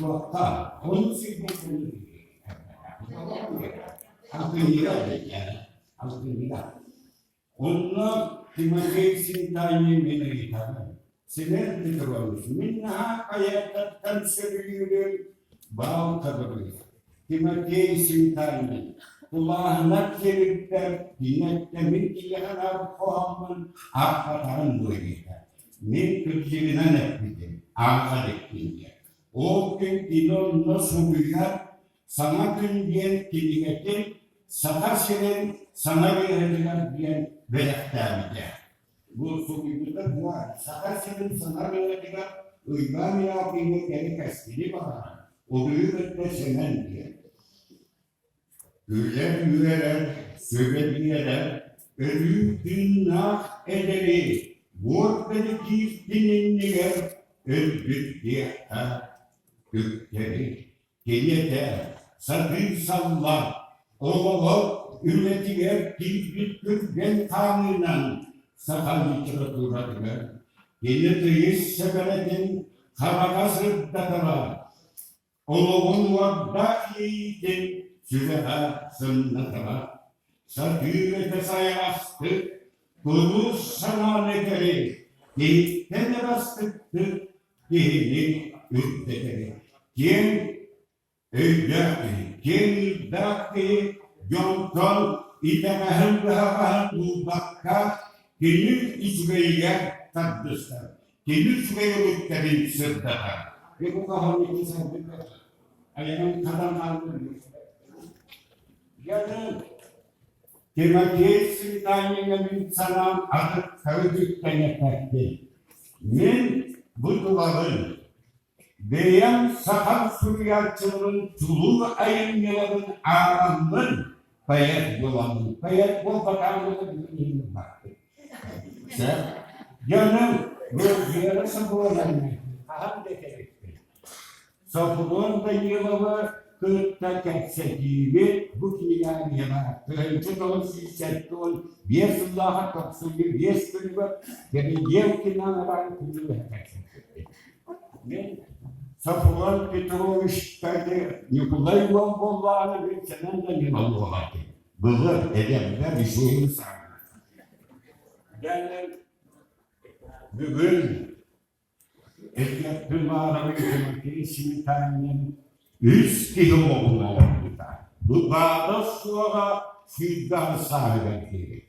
Waktu onu sibukkan Alhamdulillah. Allah dimakai cintanya menerikan. Sinar diterus. Minha ayatkan serius bau terus. Dimakai cintanya. Allah nak cerita dinatnya mintihan arhaman akatan mereka. Min kerjaan itu akadiknya. Oke idol nasubihat sangatun dia tindikan sahasilen sangat dia beraktamnya. Bu subihat buat sahasilen sangat dia uibami apa ini kini kasih bahkan. Obilet kesengan dia. Güler söylediler, ölüm günah ederi, vurtbedeki dininiler, öldük diye gökleri, geliyete, sakın sallar, oğlu ümmetiler, bilgütürgen tanrından, sakal literaturadılar, geliyeteyiz sebeledin, karakası dadara, oğlun var dahiydin, Sudah senatara, sadire saya astı, guru sana negeri, di tenerastı, dihini ülkederi. Kim ödeki, kim daki, yonton, idemehel behabahan mubakka, kinir içmeye taddıslar, kinir içmeye ülkerin sırdaha. Ve bu kahanlıkı sabırlar, ayağın kadın Yani demokrasi tayininin salam atıp kavuştuktan efekti. Min bu duvarın beyan sakal suriyatçılığın çuluğu ayınyaların ağamın payet yolanın, payet bu bakanlığın ünlü baktı. Sen, canım, bu ziyara sabırlarına, aham dekerektir. Sabırın da yılı Kırkta gibi bu kiyan yana kırıcı dolu şirketol biyesullaha kapsülü biyesülü yani yevkinan alan kulü ne safulan petroviş kaydı yukulay yol bollağını bir senen de yılan oladı bılır edemler bir şeyin sağlar yani bugün etkatlı mağaralı yönetimi simultanenin üst yıl olmalı. Bu bağda sonra fidan sahibi.